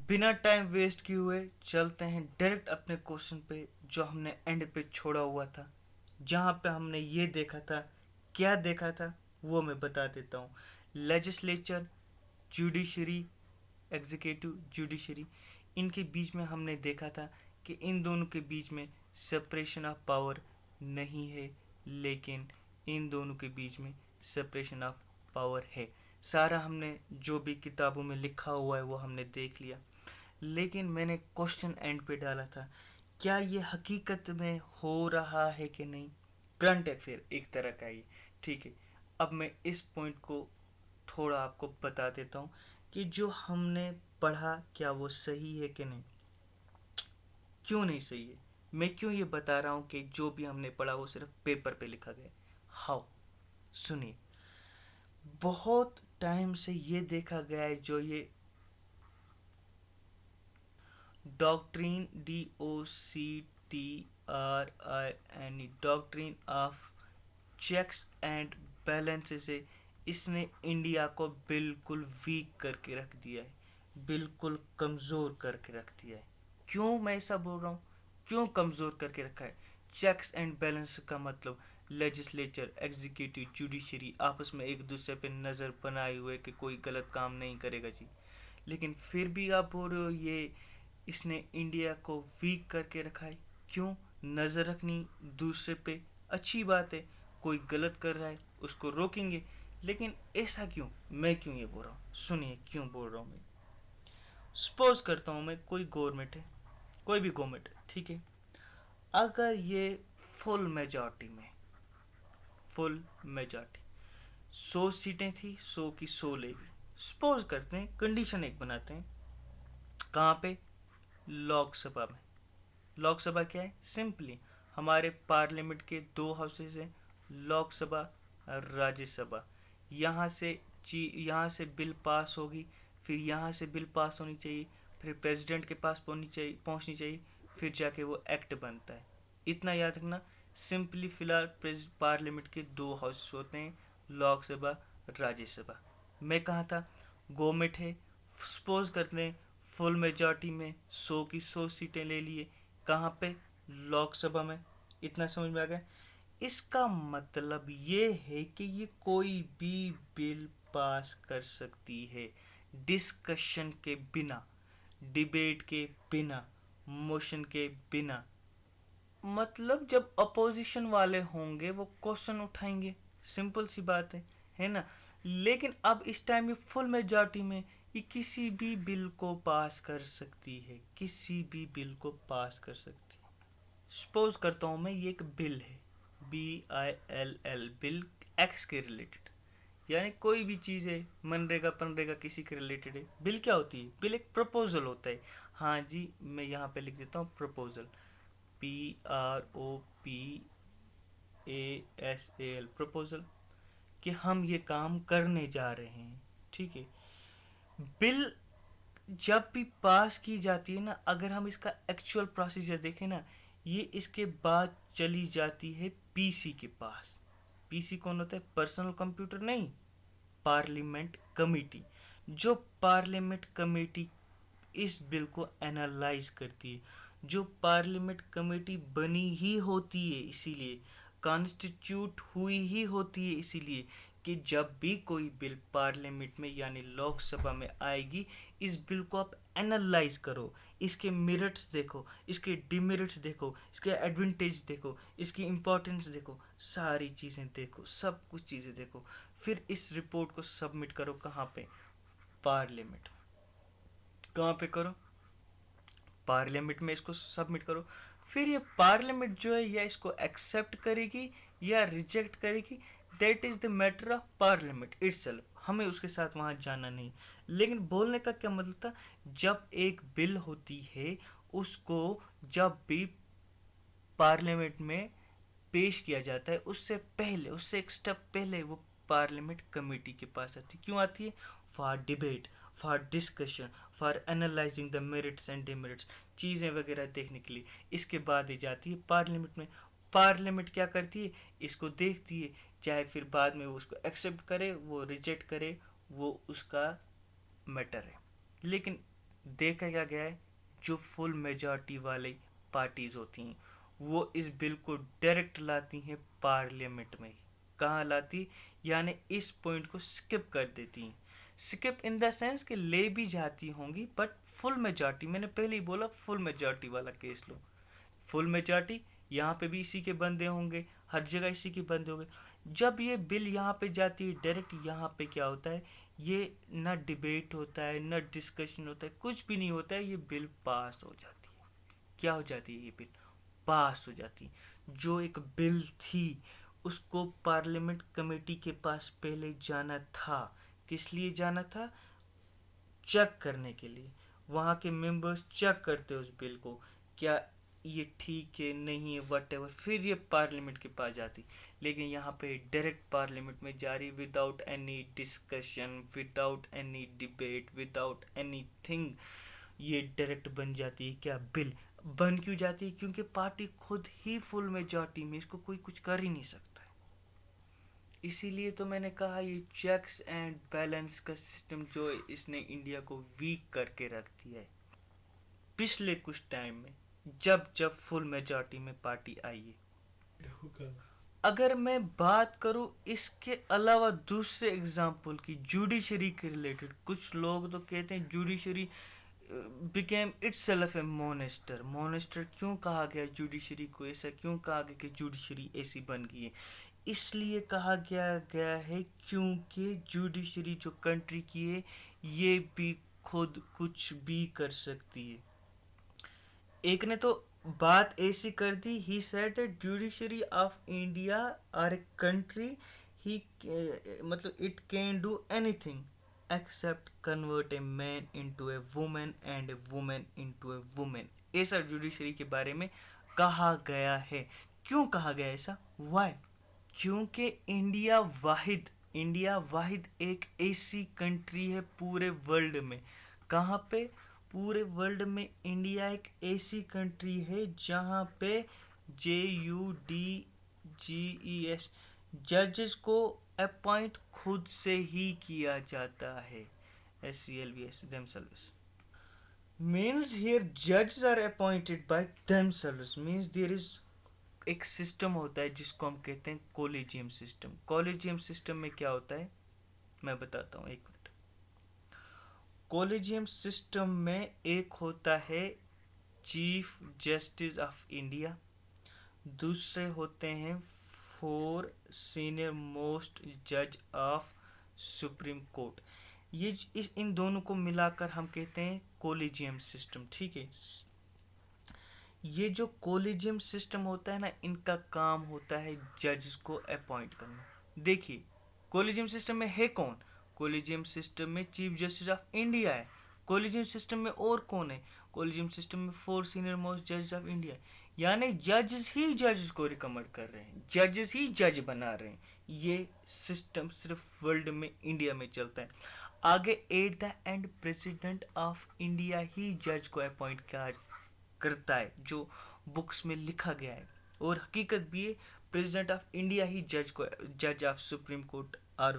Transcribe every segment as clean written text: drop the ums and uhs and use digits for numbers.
बिना time waste किए हुए चलते हैं डायरेक्ट अपने क्वेश्चन पे जो हमने एंड पे छोड़ा हुआ था, जहाँ पे हमने ये देखा था। क्या देखा था वो मैं बता देता हूँ। लेजिस्लेचर, जुडिशरी, एग्जीक्यूटिव, जुडिशरी, इनके बीच में हमने देखा था कि इन दोनों के बीच में सेपरेशन ऑफ पावर नहीं है, लेकिन इन दोनों के बीच में सेपरेशन ऑफ पावर है। सारा हमने जो भी किताबों में लिखा हुआ है वो हमने देख लिया, लेकिन मैंने क्वेश्चन एंड पे डाला था, क्या ये हकीकत में हो रहा है कि नहीं। करंट अफेयर एक तरह का ही, ठीक है। अब मैं इस पॉइंट को थोड़ा आपको बता देता हूँ कि जो हमने पढ़ा क्या वो सही है कि नहीं, क्यों नहीं सही है। मैं क्यों ये बता रहा हूँ कि जो भी हमने पढ़ा वो सिर्फ पेपर पे लिखा गया। हाउ, सुनिए। बहुत टाइम से ये देखा गया है, जो ये doctrine, DOCTRIN, doctrine of checks and balances है, इसने इंडिया को बिल्कुल वीक करके रख दिया है, बिल्कुल कमज़ोर करके रख दिया है। क्यों मैं ऐसा बोल रहा हूँ, क्यों कमज़ोर करके रखा है। चेक्स एंड बैलेंस का मतलब लेजिस्लेचर, एग्जीक्यूटिव, जुडिशरी आपस में एक दूसरे पे नज़र बनाए हुए कि कोई गलत काम नहीं करेगा जी। लेकिन फिर भी आप बोल रहे हो ये इसने इंडिया को वीक करके रखा है। क्यों, नज़र रखनी दूसरे पे अच्छी बात है, कोई गलत कर रहा है उसको रोकेंगे, लेकिन ऐसा क्यों, मैं क्यों ये बोल रहा हूँ, सुनिए क्यों बोल रहा हूँ मैं। सपोज करता हूँ मैं, कोई गवर्नमेंट है, कोई भी गवर्नमेंट है, ठीक है। अगर ये फुल मेजॉरिटी में, फुल मेजॉरिटी 100 सीटें थी, 100 की 100 लेगी। सपोज करते हैं, कंडीशन एक बनाते हैं, कहाँ पे, लोकसभा में। लोकसभा क्या है, सिंपली हमारे पार्लियामेंट के दो हाउसेज हैं, लोकसभा और राज्यसभा। यहाँ से यहाँ से बिल पास होगी, फिर यहाँ से बिल पास होनी चाहिए, फिर प्रेसिडेंट के पास पहुँचनी चाहिए, फिर जाके वो एक्ट बनता है। इतना याद रखना। सिंपली फिलहाल पार्लियामेंट के दो हाउस होते हैं, लोकसभा, राज्यसभा। मैं कहाँ था, गवर्नमेंट है, सपोज करते हैं फुल मेजॉरिटी में 100 की 100 सीटें ले लिए, कहाँ पे, लोकसभा में। इतना समझ में आ गया। इसका मतलब ये है कि ये कोई भी बिल पास कर सकती है, डिस्कशन के बिना, डिबेट के बिना, मोशन के बिना। मतलब जब अपोजिशन वाले होंगे वो क्वेश्चन उठाएंगे, सिंपल सी बात है ना। लेकिन अब इस टाइम ये फुल मेजॉरिटी में ये किसी भी बिल को पास कर सकती है, किसी भी बिल को पास कर सकती है। सपोज करता हूँ मैं, ये एक बिल है, BILL, बिल एक्स के रिलेटेड, यानी कोई भी चीज़ है, मनरेगा पनरेगा किसी के रिलेटेड है। बिल क्या होती है, बिल एक प्रपोजल होता है। हाँ जी, मैं यहाँ पे लिख देता हूँ प्रपोजल, PROPASAL, प्रपोजल, कि हम ये काम करने जा रहे हैं, ठीक है। बिल जब भी पास की जाती है ना, अगर हम इसका एक्चुअल प्रोसीजर देखें ना, ये इसके बाद चली जाती है पीसी के पास। पीसी कौन होता है, पर्सनल कंप्यूटर नहीं, पार्लियामेंट कमेटी। जो पार्लियामेंट कमेटी इस बिल को एनालाइज करती है, जो पार्लियामेंट कमेटी बनी ही होती है, इसीलिए कॉन्स्टिट्यूट हुई ही होती है, इसीलिए कि जब भी कोई बिल पार्लियामेंट में यानी लोकसभा में आएगी, इस बिल को आप एनालाइज करो, इसके मेरिट्स देखो, इसके डिमेरिट्स देखो, इसके एडवांटेज देखो, इसकी इंपॉर्टेंस देखो, सारी चीज़ें देखो, सब कुछ चीज़ें देखो, फिर इस रिपोर्ट को सबमिट करो कहाँ पे, पार्लियामेंट। कहाँ पे करो, पार्लियामेंट में इसको सबमिट करो। फिर ये पार्लियामेंट जो है या इसको एक्सेप्ट करेगी या रिजेक्ट करेगी, that is the matter of parliament itself, हमें उसके साथ वहां जाना नहीं। लेकिन बोलने का क्या मतलब था, जब एक बिल होती है उसको जब भी पार्लियामेंट में पेश किया जाता है, उससे पहले, उससे एक स्टेप पहले वो पार्लियामेंट कमेटी के पास आती है। क्यों आती है, for debate, for discussion, for analysing the merits and demerits, चीज़ें वगैरह देखने के लिए। इसके बाद ही जाती है पार्लियामेंट में। पार्लियामेंट क्या करती है, इसको देखती है, चाहे फिर बाद में वो उसको एक्सेप्ट करे, वो रिजेक्ट करे, वो उसका मैटर है। लेकिन देखा क्या गया है, जो फुल मेजॉरिटी वाली पार्टीज होती हैं वो इस बिल को डायरेक्ट लाती हैं पार्लियामेंट में। कहाँ लाती, यानी इस पॉइंट को स्किप कर देती हैं। स्किप इन द सेंस कि ले भी जाती होंगी, बट फुल मेजॉरिटी, मैंने पहले ही बोला फुल मेजॉरिटी वाला केस लो। फुल मेजॉरिटी, यहाँ पे भी इसी के बंदे होंगे, हर जगह इसी के बंदे होंगे। जब ये बिल यहाँ पे जाती है डायरेक्ट, यहाँ पे क्या होता है, ये ना डिबेट होता है ना डिस्कशन होता है, कुछ भी नहीं होता है, ये बिल पास हो जाती है। क्या हो जाती है, ये बिल पास हो जाती है। जो एक बिल थी उसको पार्लियामेंट कमेटी के पास पहले जाना था। किस लिए जाना था, चेक करने के लिए। वहाँ के मेंबर्स चेक करते उस बिल को, क्या ये ठीक है नहीं है वट एवर, फिर ये पार्लियामेंट के पास जाती। लेकिन यहाँ पे डायरेक्ट पार्लियामेंट में जा रही, without any discussion, without any debate, without any thing. ये डायरेक्ट बन जाती है क्या बिल। बन क्यों जाती है, क्योंकि पार्टी खुद ही फुल मेजॉरिटी में, इसको कोई कुछ कर ही नहीं सकता है। इसीलिए तो मैंने कहा ये चेक्स एंड बैलेंस का सिस्टम जो है, इसने इंडिया को वीक करके रख दिया है पिछले कुछ टाइम में, जब जब फुल मेजॉरिटी में पार्टी आई है। अगर मैं बात करूं इसके अलावा दूसरे एग्जाम्पल की, जुडिशरी के रिलेटेड, कुछ लोग तो कहते हैं जुडिशरी बिकेम इटसेल्फ ए मोनेस्टर। मोनेस्टर क्यों कहा गया जुडिशरी को, ऐसा क्यों कहा गया कि जुडिशरी ऐसी बन गई है, इसलिए कहा गया है क्योंकि जुडिशरी जो कंट्री की है ये भी खुद कुछ भी कर सकती है। एक ने तो बात ऐसी कर दी, he said that judiciary of India are a country, he मतलब it can do anything except convert a man into a women and a women into a women. ऐसा जुडिशरी के बारे में कहा गया है। क्यों कहा गया ऐसा, व्हाई, क्योंकि इंडिया वाहिद एक ऐसी कंट्री है पूरे वर्ल्ड में। कहाँ पे, पूरे वर्ल्ड में इंडिया एक ऐसी कंट्री है जहाँ पे JUDGES जजेस को अपॉइंट खुद से ही किया जाता है। SCLVS themselves means here judges are appointed by themselves, means there is एक सिस्टम होता है जिसको हम कहते हैं कॉलेजियम सिस्टम। कॉलेजियम सिस्टम में क्या होता है मैं बताता हूँ, एक मिनट। कॉलेजियम सिस्टम में एक होता है चीफ जस्टिस ऑफ इंडिया, दूसरे होते हैं 4 सीनियर मोस्ट जज ऑफ सुप्रीम कोर्ट। ये इन दोनों को मिलाकर हम कहते हैं कॉलेजियम सिस्टम, ठीक है। ये जो कॉलेजियम सिस्टम होता है ना, इनका काम होता है जजेस को अपॉइंट करना। देखिए कॉलेजियम सिस्टम में है कौन, कॉलेजियम सिस्टम में चीफ जस्टिस ऑफ इंडिया है। कॉलेजियम सिस्टम में और कौन है, कॉलेजियम सिस्टम में 4 सीनियर मोस्ट जजेस ऑफ इंडिया। यानी जजेस ही जजेस को रिकमेंड कर रहे हैं, जजेस ही जज बना रहे हैं। ये सिस्टम सिर्फ वर्ल्ड में इंडिया में चलता है। आगे at the end president of India ही जज को अपॉइंट करता है, जो बुक्स में लिखा गया है और हकीकत भी है। प्रेसिडेंट ऑफ इंडिया ही जज ऑफ सुप्रीम कोर्ट और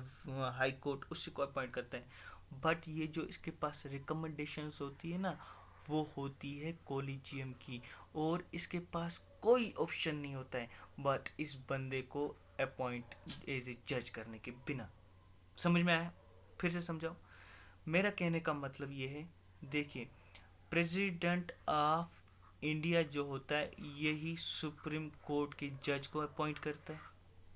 हाई कोर्ट उसी को अपॉइंट करता है। बट ये जो इसके पास रिकमेंडेशंस होती है ना, वो होती है कॉलेजियम की, और इसके पास कोई ऑप्शन नहीं होता है बट इस बंदे को अपॉइंट एज ए जज करने के बिना। समझ में आया, फिर से समझाओ। मेरा कहने का मतलब ये है, देखिए प्रेसिडेंट ऑफ इंडिया जो होता है यही सुप्रीम कोर्ट के जज को अपॉइंट करता है,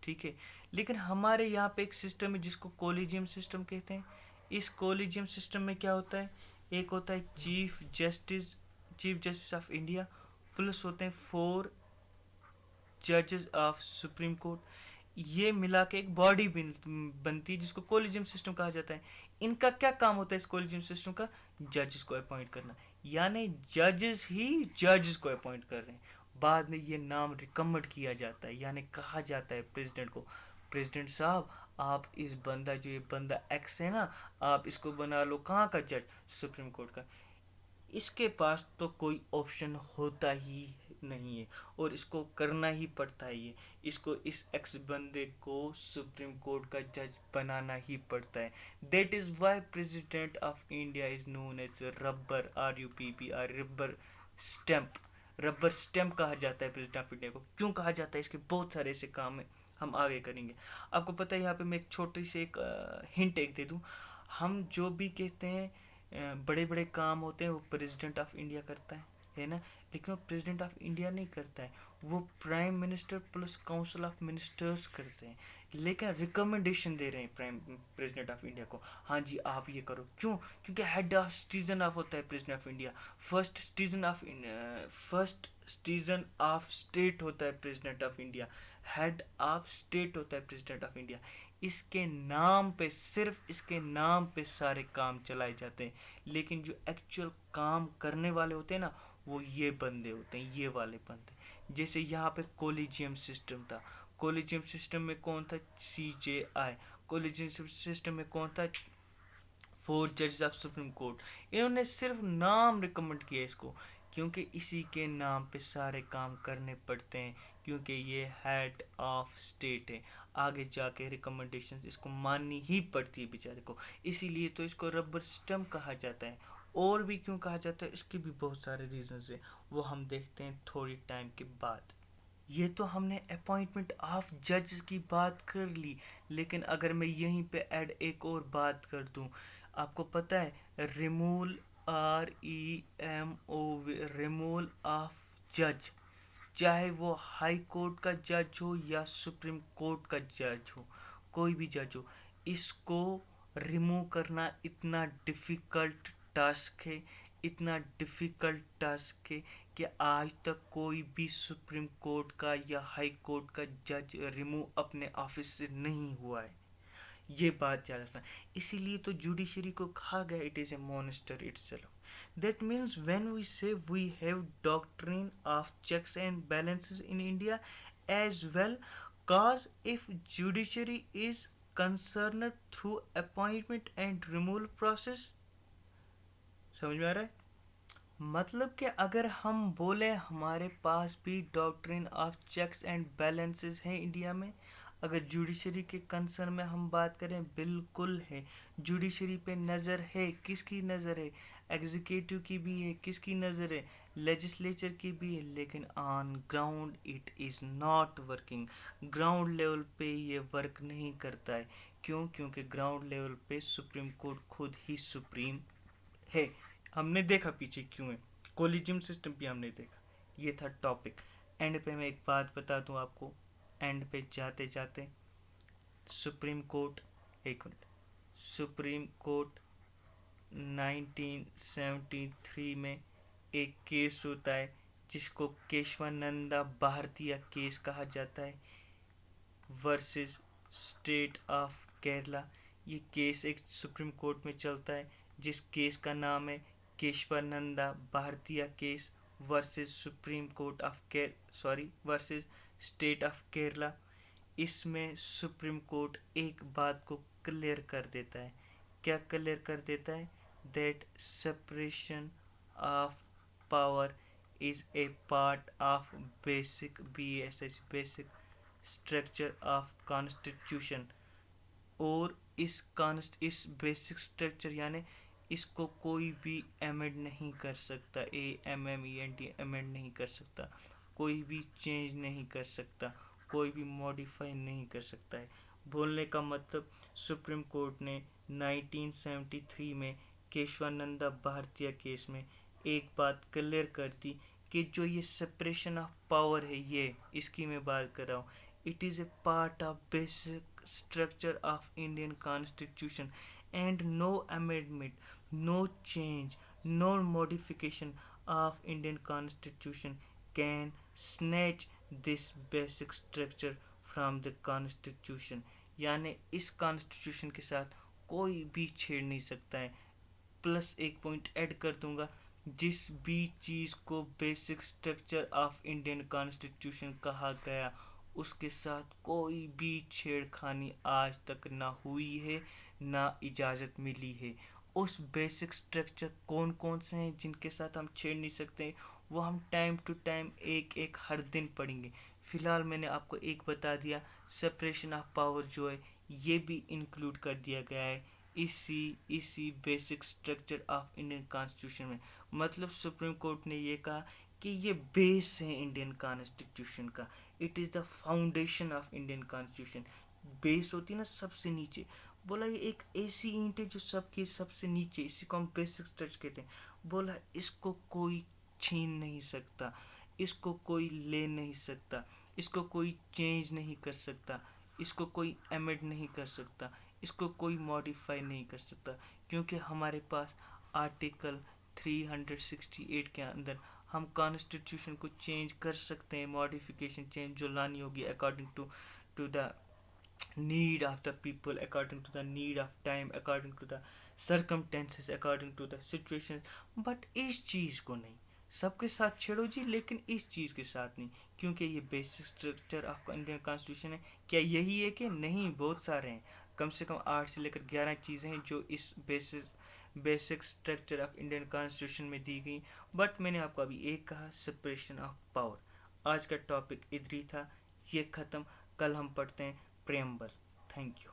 ठीक है। लेकिन हमारे यहाँ पे एक सिस्टम है जिसको कॉलेजियम सिस्टम कहते हैं। इस कॉलेजियम सिस्टम में क्या होता है, एक होता है chief justice of India, plus होते हैं 4 जजेस ऑफ सुप्रीम कोर्ट। ये मिला के एक बॉडी बनती है जिसको कॉलेजियम सिस्टम कहा जाता है। इनका क्या काम होता है इस कॉलेजियम सिस्टम का, जजेस को अपॉइंट करना। यानी जजेस ही जजेस को अपॉइंट कर रहे हैं। बाद में ये नाम रिकमेंड किया जाता है, यानी कहा जाता है प्रेसिडेंट को, प्रेसिडेंट साहब आप इस जो ये बंदा एक्स है ना, आप इसको बना लो कहाँ का जज, सुप्रीम कोर्ट का। इसके पास तो कोई ऑप्शन होता ही नहीं है और इसको करना ही पड़ता है। ये इसको इस एक्स बंदे को सुप्रीम कोर्ट का जज बनाना ही पड़ता है। That is why president of India is known as rubber, RUPPR, rubber stamp. Rubber stamp कहा जाता है प्रेसिडेंट ऑफ इंडिया को। क्यों कहा जाता है? इसके बहुत सारे ऐसे काम है, हम आगे करेंगे। आपको पता है, यहाँ पे मैं एक छोटी सी एक हिंट एक दे दूँ। हम जो भी कहते हैं बड़े बड़े काम होते हैं वो प्रेसिडेंट ऑफ इंडिया करता है ना। लेकिन वो प्रेसिडेंट ऑफ इंडिया नहीं करता है, वो prime minister plus council of ministers करते हैं। लेकिन रिकमेंडेशन दे रहे हैं प्राइम प्रेसिडेंट ऑफ इंडिया को, हाँ जी आप ये करो। क्यों? क्योंकि हेड ऑफ सिटीजन ऑफ होता है president of India. First citizen of state होता है president of India. Head of state होता है प्रेसिडेंट ऑफ इंडिया। इसके नाम पे, सिर्फ इसके नाम पे सारे काम चलाए जाते हैं। लेकिन जो एक्चुअल काम करने वाले होते हैं ना, वो ये बंदे होते हैं, ये वाले बंदे। जैसे यहाँ पे कोलिजियम सिस्टम था। कोलिजियम सिस्टम में कौन था? CJI। कोलिजियम सिस्टम में कौन था? 4 जजेस ऑफ सुप्रीम कोर्ट। इन्होंने सिर्फ नाम रिकमेंड किया इसको, क्योंकि इसी के नाम पे सारे काम करने पड़ते हैं, क्योंकि ये हेड ऑफ स्टेट है। आगे जाके रिकमेंडेशन इसको माननी ही पड़ती है बेचारे को, इसीलिए तो इसको रबर स्टम्प कहा जाता है। और भी क्यों कहा जाता है, इसके भी बहुत सारे रीजंस है, वो हम देखते हैं थोड़ी टाइम के बाद। ये तो हमने अपॉइंटमेंट ऑफ जज की बात कर ली, लेकिन अगर मैं यहीं पे ऐड एक और बात कर दूं, आपको पता है रिमूवल, रिमूवल ऑफ जज, चाहे वो हाई कोर्ट का जज हो या सुप्रीम कोर्ट का जज हो, कोई भी जज हो, इसको रिमूव करना इतना डिफ़िकल्ट टास्क है, इतना डिफ़िकल्ट टास्क है कि आज तक कोई भी सुप्रीम कोर्ट का या हाई कोर्ट का जज रिमूव अपने ऑफिस से नहीं हुआ है। ये बात याद रखना। इसीलिए तो जुडिशरी को कहा गया it is a monster itself. That means when we say we have doctrine of checks and balances in India as well, cause if judiciary is concerned through appointment and removal process। समझ में आ रहा है? मतलब कि अगर हम बोले हमारे पास भी doctrine of checks and balances है इंडिया में, अगर जुडिशरी के कंसर्न में हम बात करें, बिल्कुल है। जुडिशरी पे नज़र है, किसकी नज़र है? एग्जीक्यूटिव की भी है, किसकी नज़र है? लेजिस्लेचर की भी है। लेकिन on ground it is not working. Ground level पे ये वर्क नहीं करता है। क्यों? क्योंकि ग्राउंड लेवल पे सुप्रीम कोर्ट खुद ही सुप्रीम है। हमने देखा पीछे क्यों है, कोलिजियम सिस्टम भी हमने देखा। ये था टॉपिक। एंड पे मैं एक बात बता दूं आपको, एंड पे जाते जाते, सुप्रीम कोर्ट, एक मिनट, सुप्रीम कोर्ट 1973 में एक केस होता है जिसको केशवानंदा भारतीय केस कहा जाता है, वर्सेस स्टेट ऑफ केरला। ये केस एक सुप्रीम कोर्ट में चलता है जिस केस का नाम है केशवानंदा भारतीय case versus supreme court of versus state of Kerala. इसमें सुप्रीम कोर्ट एक बात को क्लियर कर देता है। क्या क्लियर कर देता है? That separation of power is a part of basic BSS basic structure of constitution. और इस बेसिक स्ट्रक्चर यानी इसको कोई भी अमेंड नहीं कर सकता, AMMEND अमेंड नहीं कर सकता, कोई भी चेंज नहीं कर सकता, कोई भी मॉडिफाई नहीं कर सकता है। बोलने का मतलब, सुप्रीम कोर्ट ने 1973 में केशवानंदा भारतीय केस में एक बात क्लियर कर दी कि जो ये सेपरेशन ऑफ पावर है, ये इसकी मैं बात कर रहा हूँ, it is a part of basic structure of Indian Constitution and no amendment, no change, no modification of Indian Constitution can snatch this basic structure from the Constitution। यानी इस कॉन्स्टिट्यूशन के साथ कोई भी छेड़ नहीं सकता है। प्लस एक पॉइंट ऐड कर दूंगा, जिस भी चीज़ को basic structure of Indian constitution कहा गया, उसके साथ कोई भी छेड़खानी आज तक ना हुई है, ना इजाज़त मिली है। उस बेसिक स्ट्रक्चर कौन कौन से हैं जिनके साथ हम छेड़ नहीं सकते, वो हम टाइम टू टाइम एक एक हर दिन पढ़ेंगे। फ़िलहाल मैंने आपको एक बता दिया, सेपरेशन ऑफ पावर जो है ये भी इंक्लूड कर दिया गया है इसी basic structure of Indian constitution में। मतलब सुप्रीम कोर्ट ने ये कहा कि ये बेस है इंडियन कॉन्स्टिट्यूशन का, it is the foundation of Indian constitution. Base होती है ना सबसे नीचे, बोला ये एक ऐसी ईंट है जो सबके सबसे नीचे, इसी को हम बेसिक स्ट्रक्चर कहते हैं। बोला इसको कोई छीन नहीं सकता, इसको कोई ले नहीं सकता, इसको कोई चेंज नहीं कर सकता, इसको कोई एमेंड नहीं कर सकता, इसको कोई मॉडिफाई नहीं कर सकता, क्योंकि हमारे पास आर्टिकल 368 के अंदर हम कॉन्स्टिट्यूशन को चेंज कर सकते हैं, मॉडिफिकेशन चेंज जो लानी होगी according to the need of the people, according to the need of time, according to the circumstances, according to the situations। But इस चीज़ को नहीं, सबके साथ छेड़ो जी लेकिन इस चीज़ के साथ नहीं, क्योंकि ये basic structure of Indian constitution है। क्या यही है कि नहीं, बहुत सारे हैं, कम से कम 8 से लेकर 11 चीज़ें हैं जो इस basic structure of Indian constitution में दी गई। बट मैंने आपको अभी एक कहा, सेपरेशन ऑफ पावर। आज का टॉपिक इधर ही था, ये ख़त्म। कल हम पढ़ते हैं प्रेम्बल। Thank you.